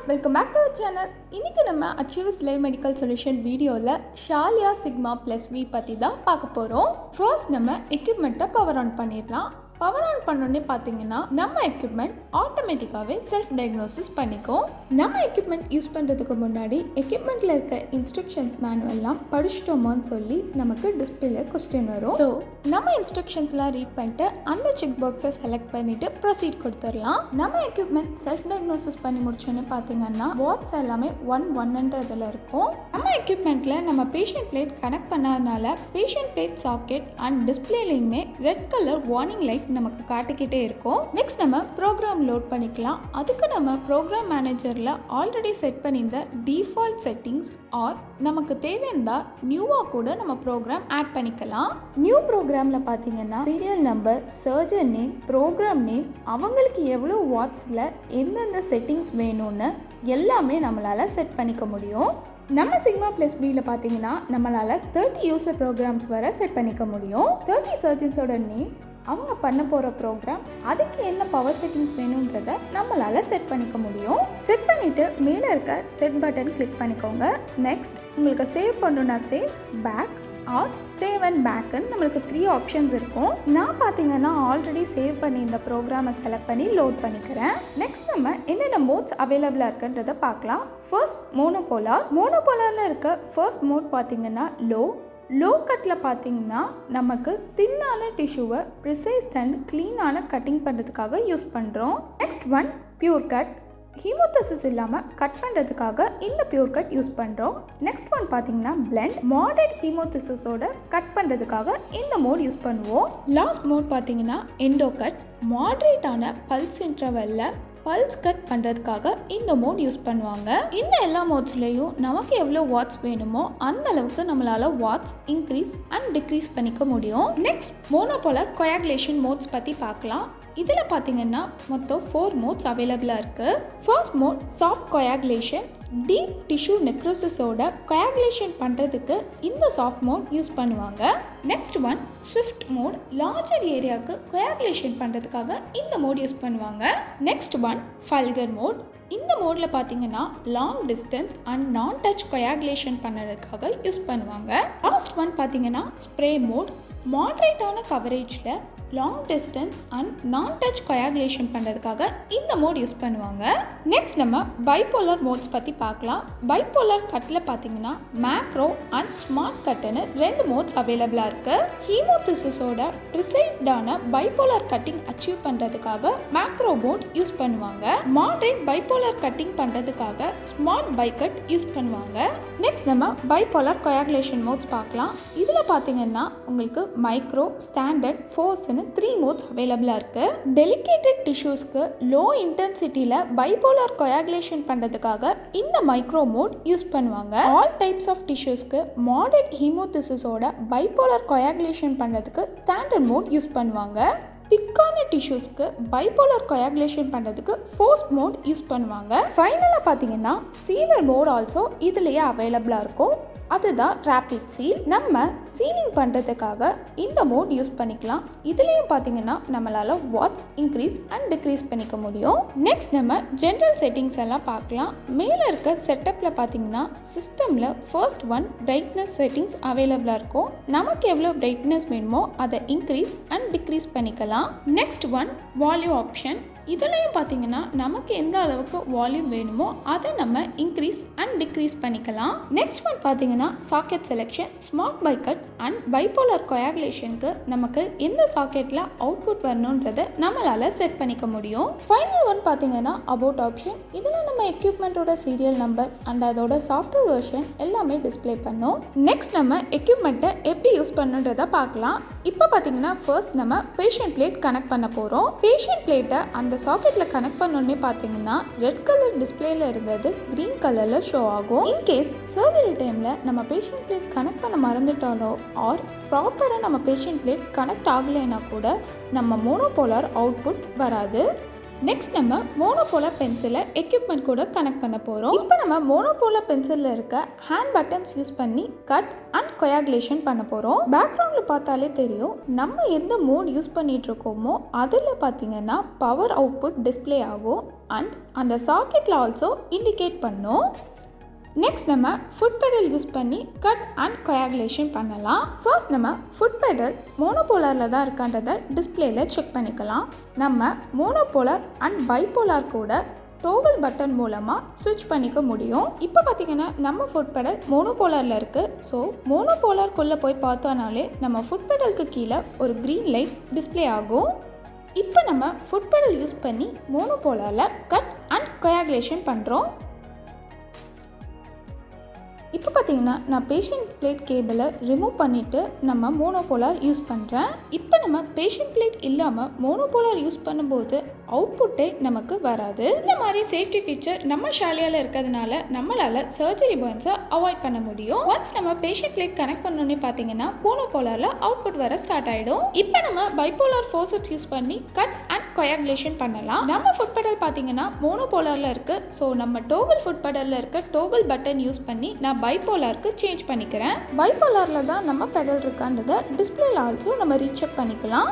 welcome back to our channel. இன்னைக்கு நம்ம Achievers Live Medical Solution வீடியோல Shalya Sigma+V பத்தி தான் பார்க்க போறோம். First நம்ம equipment பவர் ஆன் பண்ணிடலாம். பவர் ஆன் பண்ணோன்னே பார்த்தீங்கன்னா நம்ம எக்யூப்மெண்ட் ஆட்டோமேட்டிக்காகவே செல்ஃப் டயக்னோசிஸ் பண்ணிக்கும். நம்ம எக்யூப்மெண்ட் யூஸ் பண்ணுறதுக்கு முன்னாடி எக்யூப்மெண்ட்டில் இருக்க இன்ஸ்ட்ரக்ஷன்ஸ் மேனுவல்லாம் படிச்சிட்டோமான்னு சொல்லி நமக்கு டிஸ்பிளேல கொஸ்டின் வரும். ஸோ நம்ம இன்ஸ்ட்ரக்ஷன்ஸ்லாம் ரீட் பண்ணிட்டு அந்த செக் பாக்ஸை செலக்ட் பண்ணிவிட்டு ப்ரொசீட் கொடுத்துடலாம். நம்ம எக்யூப்மெண்ட் செல்ஃப் டயக்னோசிஸ் பண்ணி முடிச்சோன்னே பார்த்தீங்கன்னா வாட்ஸ் எல்லாமே 1:1 இருக்கும். நம்ம எக்யூப்மெண்ட்டில் நம்ம பேஷண்ட் பிளேட் கனெக்ட் பண்ணாதனால பேஷண்ட் பிளேட் சாக்கெட் அண்ட் டிஸ்பிளேலையுமே ரெட் கலர் வார்னிங் லைட் நமக்கு காட்டிக்கிட்டே இருக்கும். நெக்ஸ்ட் நம்ம ப்ரோக்ராம் லோட் பண்ணிக்கலாம். அதுக்கு நம்ம ப்ரோக்ராம் மேனேஜரில் ஆல்ரெடி செட் பண்ணியிருந்த டிஃபால்ட் செட்டிங்ஸ் ஆர் நமக்கு தேவையானதா நியூவாக கூட நம்ம ப்ரோக்ராம் ஆட் பண்ணிக்கலாம். நியூ ப்ரோக்ராமில் பார்த்தீங்கன்னா serial number, surgeon name, program name, அவங்களுக்கு எவ்வளோ வாட்ஸில் எந்தெந்த செட்டிங்ஸ் வேணும்னு எல்லாமே நம்மளால் செட் பண்ணிக்க முடியும். நம்ம Sigma+Vல பார்த்தீங்கன்னா நம்மளால் 30 யூசர் ப்ரோக்ராம்ஸ் வரை செட் பண்ணிக்க முடியும். 30 சர்ஜன்ஸோட நேம், அவங்க பண்ண போகிற ப்ரோக்ராம், அதுக்கு என்ன பவர் செட்டிங்ஸ் வேணுன்றத நம்மளால் செட் பண்ணிக்க முடியும். செட் பண்ணிவிட்டு மேலே இருக்க செட் பட்டன் கிளிக் பண்ணிக்கோங்க. நெக்ஸ்ட் உங்களுக்கு சேவ் பண்ணணுன்னா save, back or save and பேக்குன்னு நம்மளுக்கு 3 ஆப்ஷன்ஸ் இருக்கும். நான் பார்த்தீங்கன்னா ஆல்ரெடி சேவ் பண்ணி இந்த ப்ரோக்ராமை செலக்ட் பண்ணி லோட் பண்ணிக்கிறேன். நெக்ஸ்ட் நம்ம என்னென்ன மோட்ஸ் அவைலபிளாக இருக்குன்றதை பார்க்கலாம். ஃபர்ஸ்ட் மோனோபோலாரில் இருக்க ஃபர்ஸ்ட் மோட் பார்த்தீங்கன்னா லோ கட்டில் பார்த்தீங்கன்னா நமக்கு தின்னான டிஷ்யூவை ப்ரிசைஸ் அண்ட் க்ளீனான கட்டிங் பண்ணுறதுக்காக யூஸ் பண்ணுறோம். Next one pure cut, haemostasis இல்லாமல் கட் பண்ணுறதுக்காக இந்த பியூர் கட் யூஸ் பண்ணுறோம். நெக்ஸ்ட் ஒன் பார்த்தீங்கன்னா பிளெண்ட், மாடரேட் ஹீமோதசிஸோட கட் பண்ணுறதுக்காக இந்த மோட் யூஸ் பண்ணுவோம். லாஸ்ட் மோட் பார்த்தீங்கன்னா எண்டோ கட், மாடரேட்டான பல்ஸ் இன்டர்வெல்ல பல்ஸ் கட் பண்ணுறதுக்காக இந்த மோட் யூஸ் பண்ணுவாங்க. இந்த எல்லா மோட்ஸ்லேயும் நமக்கு எவ்வளோ வாட்ஸ் வேணுமோ அந்த அளவுக்கு நம்மளால் வாட்ஸ் இன்க்ரீஸ் அண்ட் டிக்ரீஸ் பண்ணிக்க முடியும். நெக்ஸ்ட் மோனோபோலார் கொயாகுலேஷன் மோட்ஸ் பற்றி பார்க்கலாம். இதில் பார்த்தீங்கன்னா மொத்தம் 4 மோட்ஸ் அவைலபிளாக இருக்குது. First mode soft coagulation, deep tissue நெக்ரோசிஸோட கொயாகுலேஷன் பண்ணுறதுக்கு இந்த சாஃப்ட் மோட் யூஸ் பண்ணுவாங்க. Next one swift mode, larger ஏரியாவுக்கு கொயாகுலேஷன் பண்ணுறதுக்காக இந்த மோட் யூஸ் பண்ணுவாங்க. நெக்ஸ்ட் ஒன் ஃபல்கர் மோட், இந்த மோடில் பார்த்தீங்கன்னா long distance and non touch coagulation பண்ணுறதுக்காக யூஸ் பண்ணுவாங்க. லாஸ்ட் ஒன் பார்த்தீங்கன்னா ஸ்ப்ரே மோட், மாடரேட்டான கவரேஜில் long distance and non touch coagulation பண்ணுறதுக்காக இந்த மோட் யூஸ் பண்ணுவாங்க. நெக்ஸ்ட் நம்ம பைபோலார் மோட்ஸ் பற்றி பார்க்கலாம். பைபோலார் கட்டில் பார்த்தீங்கன்னா மேக்ரோ அண்ட் ஸ்மார்ட் கட்டுன்னு 2 மோட்ஸ் அவைலபிளாக இருக்குது. ஹீமோதிசிஸோட ப்ரிசைஸ்டான பைபோலார் கட்டிங் அச்சீவ் பண்ணுறதுக்காக மேக்ரோ மோட் யூஸ் பண்ணுவாங்க. மாடரேட் பைபோலார் கட்டிங் பண்ணுறதுக்காக ஸ்மார்ட் பை கட் யூஸ் பண்ணுவாங்க. நெக்ஸ்ட் நம்ம பைபோலார் கொயாகுலேஷன் மோட்ஸ் பார்க்கலாம். இதில் பார்த்தீங்கன்னா உங்களுக்கு மைக்ரோ, ஸ்டாண்டர்ட், ஃபோர்ஸ்னு 3 மோட்ஸ் அவைலபிளாக இருக்குது. டெலிகேட்டட் டிஷ்யூஸ்க்கு லோ இன்டென்சிட்டியில் பைபோலார் கொயாகுலேஷன் பண்ணுறதுக்காக இந்த மைக்ரோ மோட் யூஸ் பண்ணுவாங்க. ஆல் டைப்ஸ் ஆஃப் டிஷ்யூஸ்க்கு மாடரேட் ஹீமோதிசிஸோட பைபோலார் கொயாகுலேஷன் பண்ணுறதுக்கு ஸ்டாண்டர்ட் மோட் யூஸ் பண்ணுவாங்க. திக்கான டிஷ்யூஸ்க்கு பைபோலார் கொயாகுலேஷன் பண்ணுறதுக்கு ஃபோர்ஸ் மோட் யூஸ் பண்ணுவாங்க. ஃபைனலாக பார்த்தீங்கன்னா சீலர் மோட் ஆல்சோ இதுலேயே அவைலபிளாக இருக்கும். அதுதான் ரேபிட் சீல். நம்ம சீலிங் பண்ணுறதுக்காக இந்த மோட் யூஸ் பண்ணிக்கலாம். இதுலேயும் பார்த்தீங்கன்னா நம்மளால் வாட்ஸ் இன்க்ரீஸ் அண்ட் டிக்ரீஸ் பண்ணிக்க முடியும். நெக்ஸ்ட் நம்ம ஜென்ரல் செட்டிங்ஸ் எல்லாம் பார்க்கலாம். மேலே இருக்க செட்டப்பில் பார்த்தீங்கன்னா சிஸ்டமில் ஃபர்ஸ்ட் ஒன் பிரைட்னஸ் செட்டிங்ஸ் அவைலபிளாக இருக்கும். நமக்கு எவ்வளோ பிரைட்னஸ் வேணுமோ அதை இன்க்ரீஸ் அண்ட் டிக்ரீஸ் பண்ணிக்கலாம். நெக்ஸ்ட் ஒன் வால்யூம் ஆப்ஷன், இதுலேயும் பார்த்தீங்கன்னா நமக்கு எந்த அளவுக்கு வால்யூம் வேணுமோ அதை நம்ம இன்க்ரீஸ் அண்ட் டிக்ரீஸ் பண்ணிக்கலாம். நெக்ஸ்ட் ஒன் பார்த்தீங்கன்னா socket selection, smart bi cut and bipolar கொயாகுலேஷனுக்கு நமக்கு எந்த சாக்கெட்டில் அவுட்புட் வரணுன்றதை நம்மளால் செட் பண்ணிக்க முடியும். ஃபைனல் ஒன் பார்த்தீங்கன்னா அபவுட் ஆப்ஷன், இதில் நம்ம எக்யூப்மெண்ட்டோட சீரியல் நம்பர் அண்ட் அதோட சாஃப்ட்வேர் வெர்ஷன் எல்லாமே டிஸ்பிளே பண்ணோம். நெக்ஸ்ட் நம்ம எக்யூப்மெண்ட்டை எப்படி யூஸ் பண்ணுன்றதை பார்க்கலாம். இப்போ பார்த்தீங்கன்னா ஃபர்ஸ்ட் நம்ம பேஷண்ட் பிளேட் கனெக்ட் பண்ண போகிறோம். பேஷண்ட் பிளேட்டை அந்த சாக்கெட்டில் கனெக்ட் பண்ணோன்னே பார்த்தீங்கன்னா ரெட் கலர் டிஸ்பிளேல இருந்தது க்ரீன் கலரில் ஷோ ஆகும். இன்கேஸ் சர்ஜரி டைமில் நம்ம பேஷண்ட் பிளேட் கனெக்ட் பண்ண மறந்துட்டாலோ ஆர் ப்ராப்பராக நம்ம பேஷண்ட் பிளேட் கனெக்ட் ஆகலைன்னா கூட நம்ம மோனோபோலார் அவுட்புட் வராது. நெக்ஸ்ட் நம்ம மோனோபோலார் பென்சிலை எக்யூப்மெண்ட் கூட கனெக்ட் பண்ண போகிறோம். இப்போ நம்ம மோனோபோலார் பென்சிலில் இருக்க ஹேண்ட் பட்டன்ஸ் யூஸ் பண்ணி கட் அண்ட் கொயாகுலேஷன் பண்ண போகிறோம். பேக்ரவுண்டில் பார்த்தாலே தெரியும், நம்ம எந்த மோட் யூஸ் பண்ணிட்டு இருக்கோமோ அதில் பார்த்தீங்கன்னா பவர் அவுட்புட் டிஸ்பிளே ஆகும் அண்ட் அந்த சாக்கெட்டில் ஆல்சோ இண்டிகேட் பண்ணும். நெக்ஸ்ட் நம்ம ஃபுட் பெடல் யூஸ் பண்ணி கட் அண்ட் கொயாகுலேஷன் பண்ணலாம். ஃபர்ஸ்ட் நம்ம ஃபுட் பெடல் மோனோபோலாரில் தான் இருக்கான்றதை டிஸ்பிளேல செக் பண்ணிக்கலாம். நம்ம மோனோபோலார் அண்ட் பைபோலார் கூட டோகல் பட்டன் மூலமாக ஸ்விட்ச் பண்ணிக்க முடியும். இப்போ பார்த்தீங்கன்னா நம்ம ஃபுட் பெடல் மோனோபோலாரில் இருக்குது. ஸோ மோனோபோலார்க்குள்ளே போய் பார்த்தோன்னாலே நம்ம ஃபுட் பெடலுக்கு கீழே ஒரு க்ரீன் லைட் டிஸ்பிளே ஆகும். இப்போ நம்ம ஃபுட் பெடல் யூஸ் பண்ணி மோனோபோலாரில் கட் அண்ட் கொயாகுலேஷன் பண்ணுறோம். இப்போ பார்த்தீங்கன்னா நான் பேஷண்ட் பிளேட் கேபிளை ரிமூவ் பண்ணிவிட்டு நம்ம மோனோபோலார் யூஸ் பண்ணுறேன். இப்போ நம்ம பேஷண்ட் பிளேட் இல்லாமல் மோனோபோலார் யூஸ் பண்ணும்போது அவுட்புட்டே நமக்கு வராது. இந்த மாதிரி சேஃப்டி ஃபீச்சர் நம்ம ஷாலியாவில் இருக்கிறதுனால நம்மளால் சர்ஜரி பர்ன்ஸை அவாய்ட் பண்ண முடியும். ஒன்ஸ் நம்ம பேஷண்ட் பிளேட் கனெக்ட் பண்ணோன்னே பார்த்தீங்கன்னா மோனோபோலாரில் அவுட்புட் வர ஸ்டார்ட் ஆகிடும். இப்போ நம்ம பைபோலார் ஃபோர்செப்ஸ் யூஸ் பண்ணி கட் அண்ட் கொயாகுலேஷன் பண்ணலாம். நம்ம ஃபுட் பெடல் பார்த்தீங்கன்னா மோனோபோலாரில் இருக்குது. ஸோ நம்ம டோகல் ஃபுட் பெடலில் இருக்க டோகல் பட்டன் யூஸ் பண்ணி நான் பைபோலாருக்கு சேஞ்ச் பண்ணிக்கிறேன். பைபோலாரில் தான் நம்ம பெடல் இருக்கான்றதை டிஸ்பிளேல ஆல்சோ நம்ம ரீசெக் பண்ணிக்கலாம்.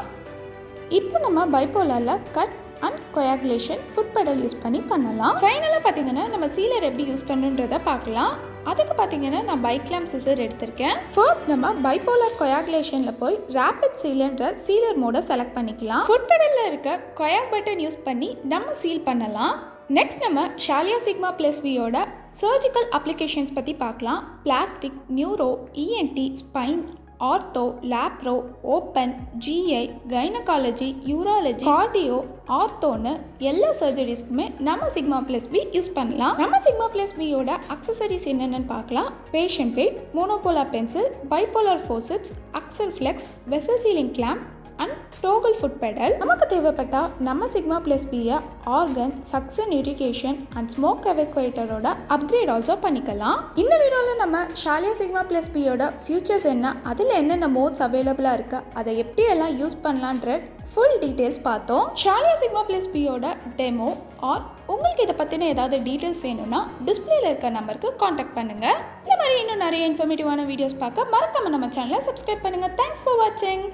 இப்போ நம்ம பைபோலாரில் cut and coagulation foot pedal use பண்ணி பண்ணலாம். ஃபைனலாக பார்த்தீங்கன்னா நம்ம சீலர் எப்படி யூஸ் பண்ணுன்றதை பார்க்கலாம். அதுக்கு பார்த்தீங்கன்னா நான் பைக்ளாம் சிசர் எடுத்திருக்கேன். ஃபர்ஸ்ட் நம்ம பைபோலார் கொயாகுலேஷனில் போய் ரேபிட் சீலர்ன்ற சீலர் மோடை செலக்ட் பண்ணிக்கலாம். ஃபுட் பெடலில் இருக்க கொயாக் பட்டன் யூஸ் பண்ணி நம்ம சீல் பண்ணலாம். நெக்ஸ்ட் நம்ம ஷாலியா சிக்மா+Vயோட சர்ஜிக்கல் அப்ளிகேஷன்ஸ் பற்றி பார்க்கலாம். Plastic, neuro, ENT, spine, ortho, lapro, open, GI, gynaecology, urology, cardio, ஆர்த்தோன்னு எல்லா சர்ஜரிஸ்க்குமே நம்ம சிக்மா+V யூஸ் பண்ணலாம். நம்ம சிக்மா+Vயோட அக்சசரிஸ் என்னென்னு பார்க்கலாம். Patient plate, monopolar pencil, bipolar forceps, axel flex, vessel sealing clamp and toggle foot pedal. நமக்கு தேவைப்பட்டால் நம்ம சிக்மா+Vயை argon, suction irrigation and smoke எவாக்குவேட்டரோட அப்கிரேட் ஆல்சோ பண்ணிக்கலாம். இந்த வீடியோவில் நம்ம ஷாலியா சிக்மா+Vயோட ஃபியூச்சர்ஸ் என்ன, அதில் என்னென்ன மோட்ஸ் அவைலபிளாக இருக்குது, அதை எப்படி எல்லாம் யூஸ் பண்ணலான்ற ஃபுல் டீட்டெயில்ஸ் பார்த்தோம். ஷாலியா சிக்மா+Vயோட டெமோ ஆர் உங்களுக்கு இதை பற்றின ஏதாவது டீட்டெயில்ஸ் வேணும்னா டிஸ்பிளேல இருக்க நம்பருக்கு காண்டாக்ட் பண்ணுங்கள். இந்த மாதிரி இன்னும் நிறைய இன்ஃபர்மேட்டிவான வீடியோஸ் பார்க்க மறக்காம நம்ம சேனலை சப்ஸ்கிரைப் பண்ணுங்கள். தேங்க்ஸ் ஃபார் வாட்சிங்.